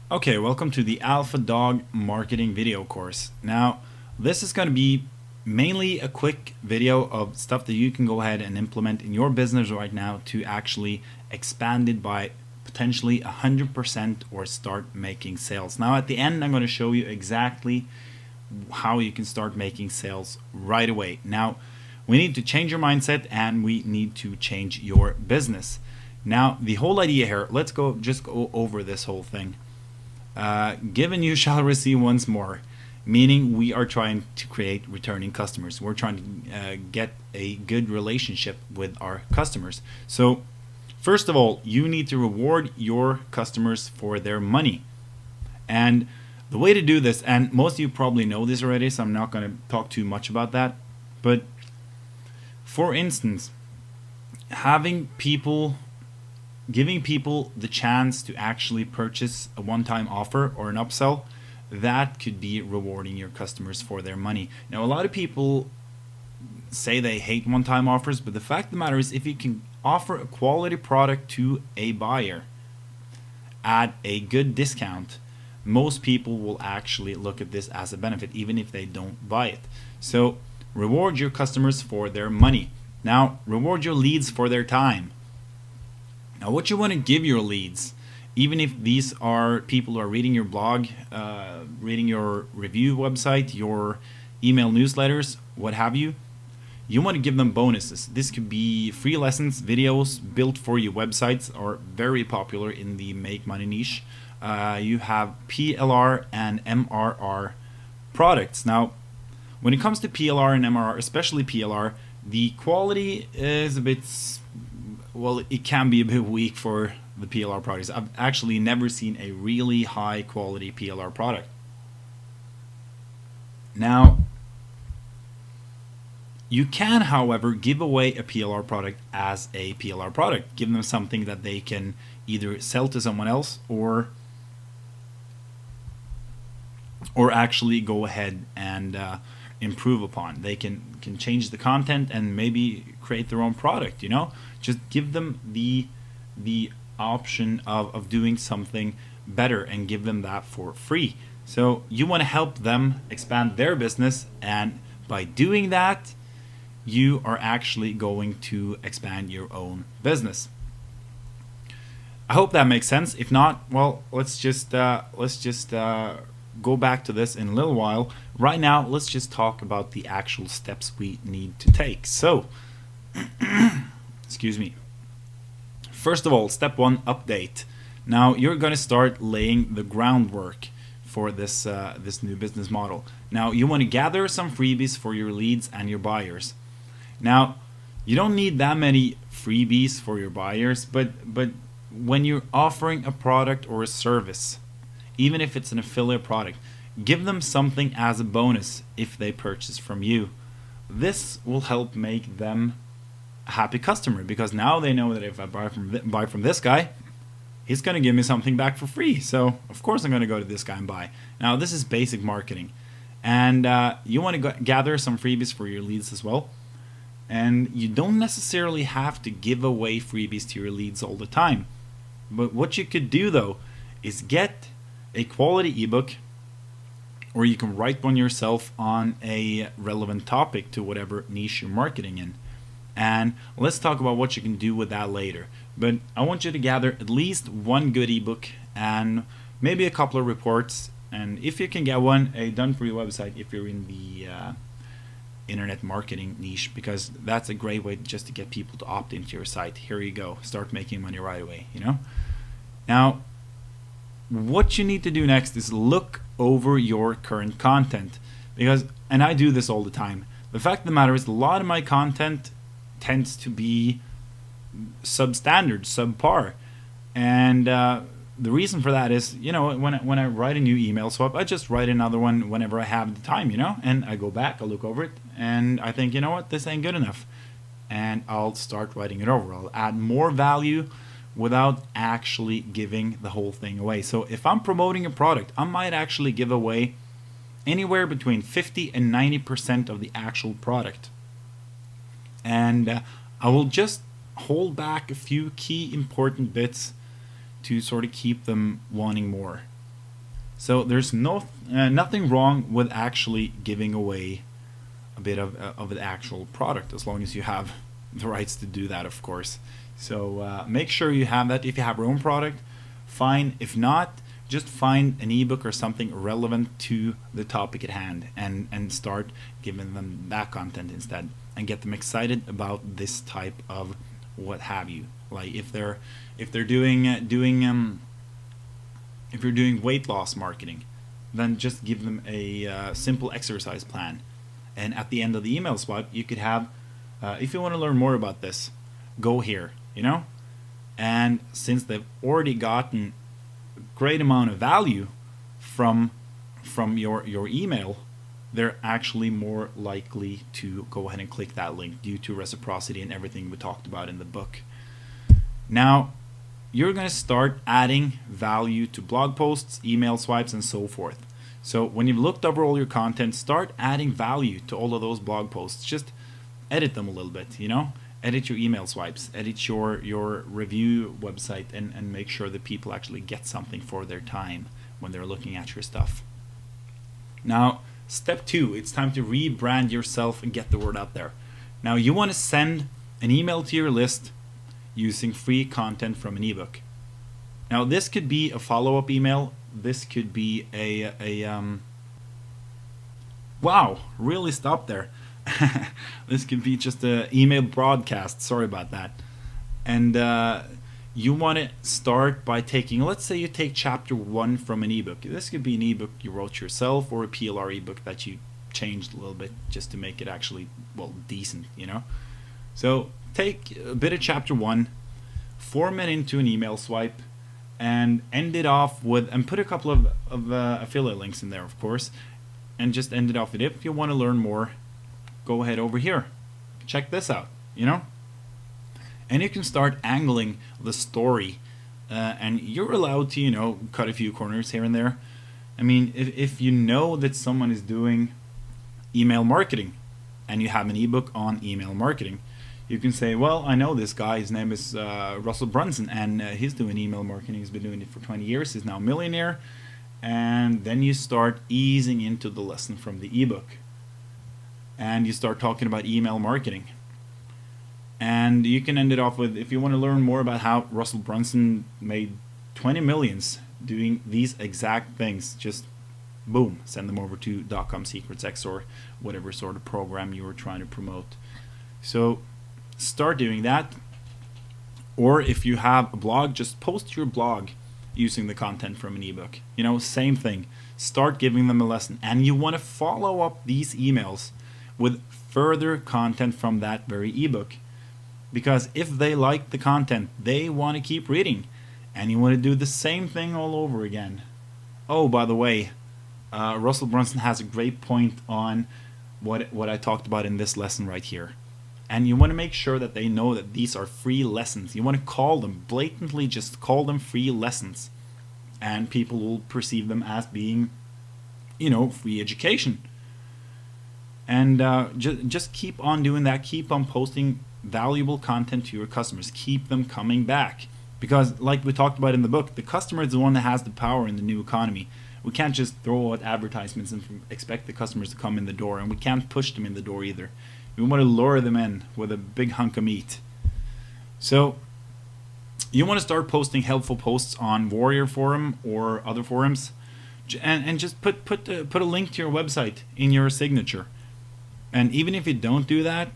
Okay, welcome to the AlphaDog marketing video course. Now, this is going to be mainly a quick video of stuff that you can go ahead and implement in your business right now to actually expand it by potentially 100% or start making sales. Now, at the end, I'm going to show you exactly how you can start making sales right away. Now, we need to change your mindset and we need to change your business. Now, the whole idea here, let's just go over this whole thing. Given you shall receive once more, meaning we are trying to create returning customers. We're trying to get a good relationship with our customers. So first of all, you need to reward your customers for their money. And the way to do this, and most of you probably know this already, so I'm not going to talk too much about that, but for instance, giving people the chance to actually purchase a one-time offer or an upsell, that could be rewarding your customers for their money. Now, a lot of people say they hate one-time offers, but the fact of the matter is, if you can offer a quality product to a buyer at a good discount, most people will actually look at this as a benefit, even if they don't buy it. So reward your customers for their money. Now, reward your leads for their time. Now, what you want to give your leads, even if these are people who are reading your blog, reading your review website, your email newsletters, what have you, you want to give them bonuses. This could be free lessons, videos built for you. Websites are very popular in the make money niche. You have PLR and MRR products. Now, when it comes to PLR and MRR, especially PLR, the quality is a bit, well, it can be a bit weak for the PLR products. I've actually never seen a really high quality PLR product. Now, you can, however, give away a PLR product as a PLR product. Give them something that they can either sell to someone else or actually go ahead and improve upon. They can change the content and maybe create their own product, you know? Just give them the option of doing something better and give them that for free. So you want to help them expand their business, and by doing that, you are actually going to expand your own business. I hope that makes sense. If not, well, let's just go back to this in a little while. Right now, let's just talk about the actual steps we need to take. So, excuse me. First of all, step one, update. Now, you're going to start laying the groundwork for this new business model. Now, you want to gather some freebies for your leads and your buyers. Now, you don't need that many freebies for your buyers, but when you're offering a product or a service, even if it's an affiliate product, give them something as a bonus if they purchase from you. This will help make them a happy customer, because now they know that if I buy from this guy, he's going to give me something back for free. So of course I'm going to go to this guy and buy. Now, this is basic marketing, and you want to gather some freebies for your leads as well. And you don't necessarily have to give away freebies to your leads all the time. But what you could do though is get a quality ebook, or you can write one yourself on a relevant topic to whatever niche you're marketing in. And let's talk about what you can do with that later. But I want you to gather at least one good ebook and maybe a couple of reports. And if you can get one, a done for you website if you're in the internet marketing niche, because that's a great way just to get people to opt into your site. Here you go, start making money right away, you know? Now, what you need to do next is look over your current content, because, and I do this all the time, the fact of the matter is a lot of my content tends to be substandard, subpar, and the reason for that is, you know, when I write a new email swap, I just write another one whenever I have the time, you know, and I go back, I look over it, and I think, you know what, this ain't good enough, and I'll start writing it over. I'll add more value without actually giving the whole thing away. So if I'm promoting a product, I might actually give away anywhere between 50 and 90% of the actual product, and I will just hold back a few key important bits to sort of keep them wanting more. So there's nothing wrong with actually giving away a bit of the actual product, as long as you have the rights to do that, of course. So make sure you have that. If you have your own product, fine. If not, just find an ebook or something relevant to the topic at hand, and start giving them that content instead, and get them excited about this type of what have you. Like if you're doing weight loss marketing, then just give them a simple exercise plan. And at the end of the email swipe, you could have, if you want to learn more about this, go here, And since they've already gotten a great amount of value from your email, they're actually more likely to go ahead and click that link due to reciprocity and everything we talked about in the book. Now, you're going to start adding value to blog posts, email swipes, and so forth. So when you've looked over all your content, start adding value to all of those blog posts. Just edit them a little bit, Edit your email swipes, edit your review website, and make sure that people actually get something for their time when they're looking at your stuff. Now, step 2, it's time to rebrand yourself and get the word out there. Now, you want to send an email to your list using free content from an ebook. Now, this could be a follow-up email. This could be wow, really stopped there. This could be just an email broadcast. Sorry about that. And you want to start by taking, let's say you take chapter 1 from an ebook. This could be an ebook you wrote yourself, or a PLR ebook that you changed a little bit just to make it actually, well, decent, So take a bit of chapter 1, form it into an email swipe, and end it off with, and put a couple of affiliate links in there, of course, and just end it off with, if you want to learn more, go ahead over here, check this out, and you can start angling the story, and you're allowed to cut a few corners here and there. I mean, if you know that someone is doing email marketing and you have an ebook on email marketing, you can say, well, I know this guy, his name is Russell Brunson, and he's doing email marketing, he's been doing it for 20 years, he's now a millionaire. And then you start easing into the lesson from the ebook, and you start talking about email marketing. And you can end it off with, if you want to learn more about how Russell Brunson made 20 millions doing these exact things, just boom, send them over to .com Secrets X or whatever sort of program you were trying to promote. So start doing that. Or if you have a blog, just post your blog using the content from an ebook. Same thing. Start giving them a lesson, and you want to follow up these emails with further content from that very ebook, because if they like the content, they want to keep reading, and you want to do the same thing all over again. Oh, by the way, Russell Brunson has a great point on what I talked about in this lesson right here. And you want to make sure that they know that these are free lessons. You want to call them, blatantly just call them free lessons. And people will perceive them as being, free education. And just keep on doing that. Keep on posting valuable content to your customers. Keep them coming back. Because like we talked about in the book, the customer is the one that has the power in the new economy. We can't just throw out advertisements and expect the customers to come in the door. And we can't push them in the door either. We want to lure them in with a big hunk of meat. So you want to start posting helpful posts on Warrior Forum or other forums, and just put a link to your website in your signature. And even if you don't do that,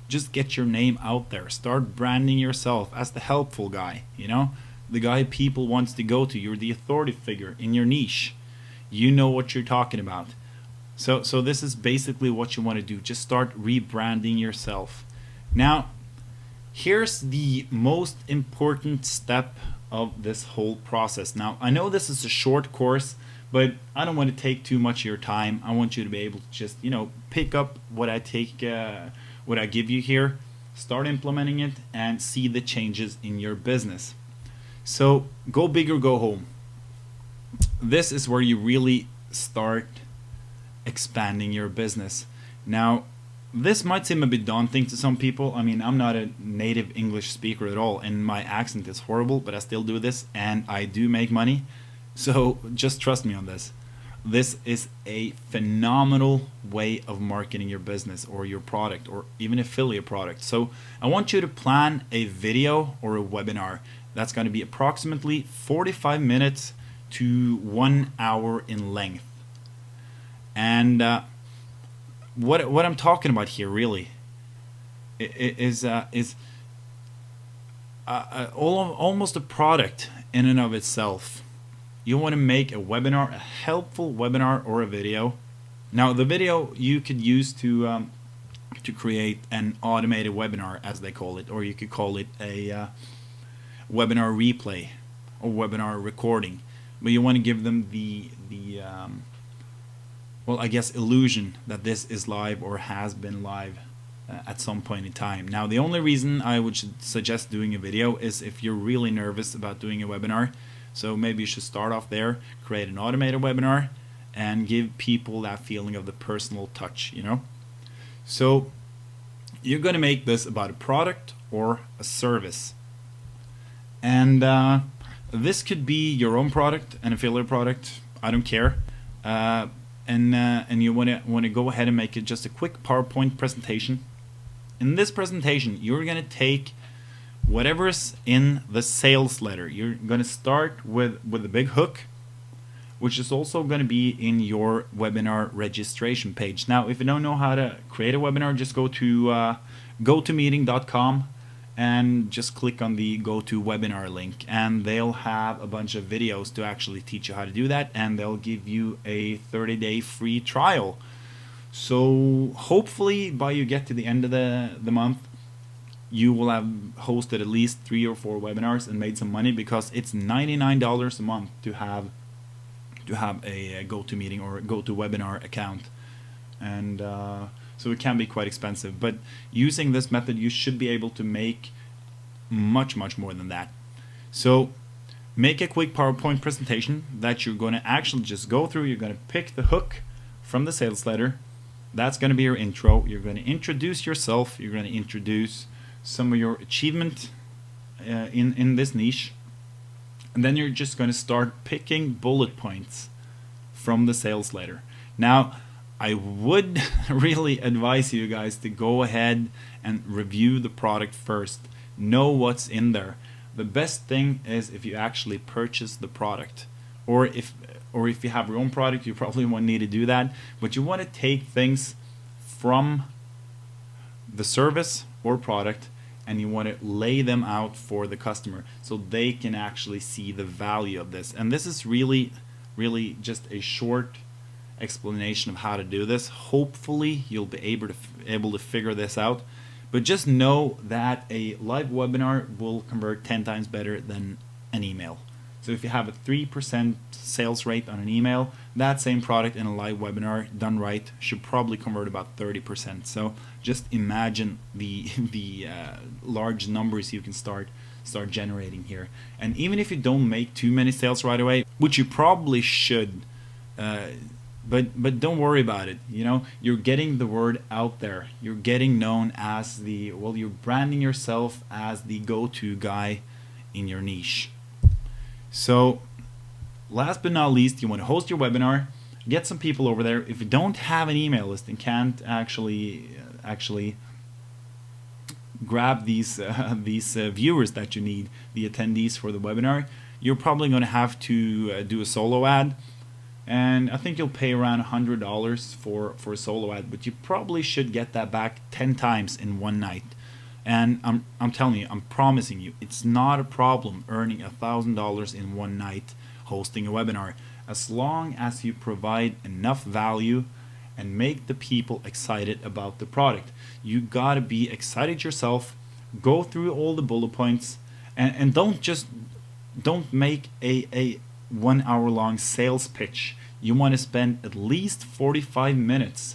just get your name out there. Start branding yourself as the helpful guy, the guy people wants to go to. You're the authority figure in your niche. You know what you're talking about. So this is basically what you want to do. Just start rebranding yourself. Now, here's the most important step of this whole process. Now, I know this is a short course, but I don't want to take too much of your time. I want you to be able to just, pick up what I give you here, start implementing it, and see the changes in your business. So, go big or go home. This is where you really start expanding your business. Now, this might seem a bit daunting to some people. I mean, I'm not a native English speaker at all, and my accent is horrible, but I still do this, and I do make money. So just trust me on this. This is a phenomenal way of marketing your business or your product or even affiliate product. So I want you to plan a video or a webinar that's going to be approximately 45 minutes to 1 hour in length. And what I'm talking about here really is almost a product in and of itself. You want to make a webinar, a helpful webinar or a video. Now the video you could use to create an automated webinar, as they call it, or you could call it a webinar replay or webinar recording. But you want to give them the well, I guess illusion that this is live or has been live at some point in time. Now the only reason I would suggest doing a video is if you're really nervous about doing a webinar. So maybe you should start off there, create an automated webinar, and give people that feeling of the personal touch, you know? So you're going to make this about a product or a service. And this could be your own product, an affiliate product, I don't care. And you want to go ahead and make it just a quick PowerPoint presentation. In this presentation, you're going to take whatever's in the sales letter. You're going to start with a big hook, which is also going to be in your webinar registration page. Now, if you don't know how to create a webinar, just go to gotomeeting.com and just click on the go to webinar link, and they'll have a bunch of videos to actually teach you how to do that, and they'll give you a 30-day free trial. So hopefully by you get to the end of the month, you will have hosted at least 3 or 4 webinars and made some money, because it's $99 a month to have a GoToMeeting or a GoToWebinar account, and so it can be quite expensive. But using this method, you should be able to make much more than that. So make a quick PowerPoint presentation that you're going to actually just go through. You're going to pick the hook from the sales letter. That's going to be your intro. You're going to introduce yourself. You're going to introduce some of your achievement in this niche, and then you're just going to start picking bullet points from the sales letter. Now I would really advise you guys to go ahead and review the product first, know what's in there. The best thing is if you actually purchase the product, or if you have your own product, you probably won't need to do that, but you want to take things from the service or product and you want to lay them out for the customer so they can actually see the value of this. And this is really just a short explanation of how to do this. Hopefully you'll be able to figure this out, but just know that a live webinar will convert 10 times better than an email. So if you have a 3% sales rate on an email, that same product in a live webinar done right should probably convert about 30%. So just imagine the large numbers you can start generating here. And even if you don't make too many sales right away, which you probably should, but don't worry about it. You know, you're getting the word out there. You're getting known as you're branding yourself as the go-to guy in your niche. So last but not least, you want to host your webinar, get some people over there. If you don't have an email list and can't actually grab these viewers that you need, the attendees for the webinar, you're probably going to have to do a solo ad. And I think you'll pay around $100 for a solo ad, but you probably should get that back 10 times in one night. And I'm telling you, I'm promising you, it's not a problem earning $1,000 in one night hosting a webinar, as long as you provide enough value and make the people excited about the product. You gotta be excited yourself. Go through all the bullet points, and don't make a 1 hour long sales pitch. You want to spend at least 45 minutes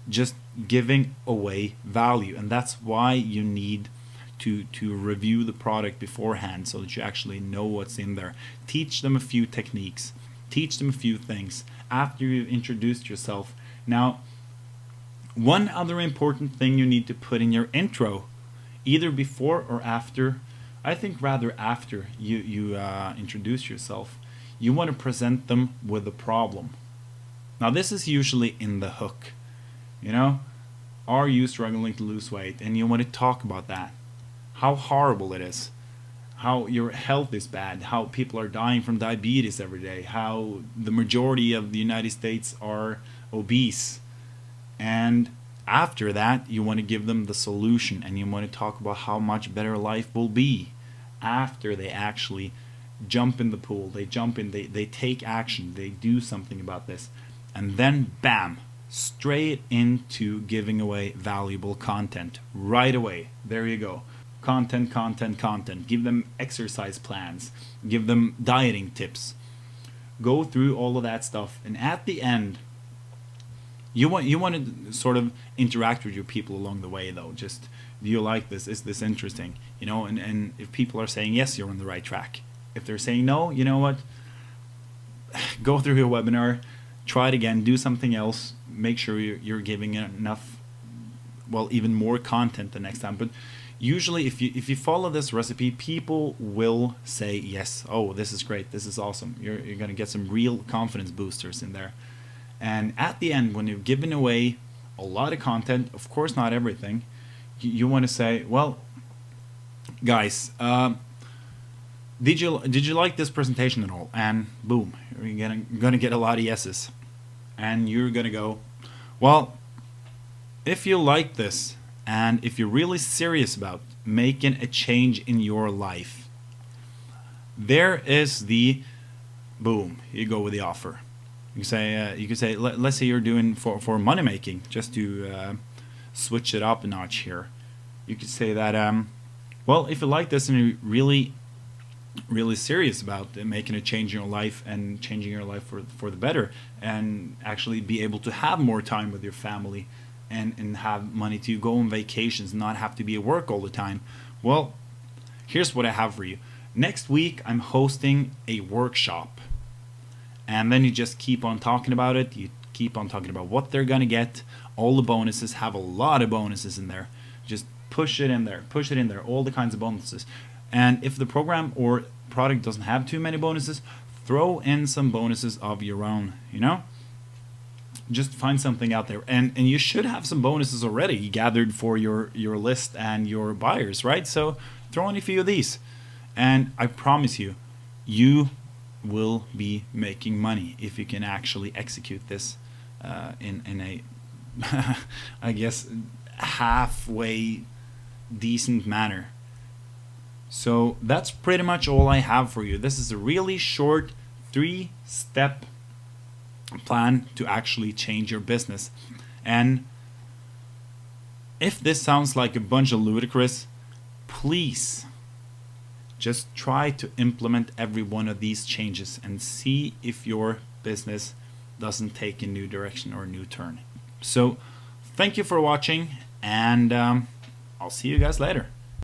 just giving away value, and that's why you need to review the product beforehand so that you actually know what's in there. Teach them a few techniques, teach them a few things after you've introduced yourself. Now, one other important thing you need to put in your intro, either before or after, I think rather after you introduce yourself, you want to present them with a problem. Now this is usually in the hook. You know, are you struggling to lose weight? And you want to talk about that. How horrible it is. How your health is bad. How people are dying from diabetes every day. How the majority of the United States are obese. And after that, you want to give them the solution, and you want to talk about how much better life will be after they actually jump in the pool. They jump in, they take action, they do something about this. And then bam, straight into giving away valuable content right away. There you go. Content, content, content. Give them exercise plans. Give them dieting tips. Go through all of that stuff, and at the end, you want to sort of interact with your people along the way, though. Just, do you like this? Is this interesting? You know, and if people are saying yes, you're on the right track. If they're saying no, you know what? Go through your webinar, try it again, do something else. Make sure you're giving enough, well, even more content the next time. But usually, if you follow this recipe, people will say yes. Oh, this is great. This is awesome. You're gonna get some real confidence boosters in there. And at the end, when you've given away a lot of content, of course not everything, you want to say, well, guys, did you like this presentation at all? And boom, you're gonna get a lot of yeses. And you're gonna go, well, if you like this, and if you're really serious about making a change in your life, there is the boom, you go with the offer. You can say, let's say you're doing for money making, just to switch it up a notch here. You could say that, well, if you like this and you're really serious about making a change in your life and changing your life for the better, and actually be able to have more time with your family and have money to go on vacations, not have to be at work all the time, well, here's what I have for you. Next week, I'm hosting a workshop. And then you just keep on talking about it. You keep on talking about what they're going to get. All the bonuses, have a lot of bonuses in there. Just push it in there. Push it in there. All the kinds of bonuses. And if the program or product doesn't have too many bonuses, throw in some bonuses of your own, you know? Just find something out there. And you should have some bonuses already gathered for your list and your buyers, right? So throw in a few of these. And I promise you, you will be making money if you can actually execute this in a I guess halfway decent manner. So that's pretty much all I have for you. This is a really short 3-step plan to actually change your business. And if this sounds like a bunch of ludicrous, please just try to implement every one of these changes and see if your business doesn't take a new direction or a new turn. So thank you for watching, and I'll see you guys later.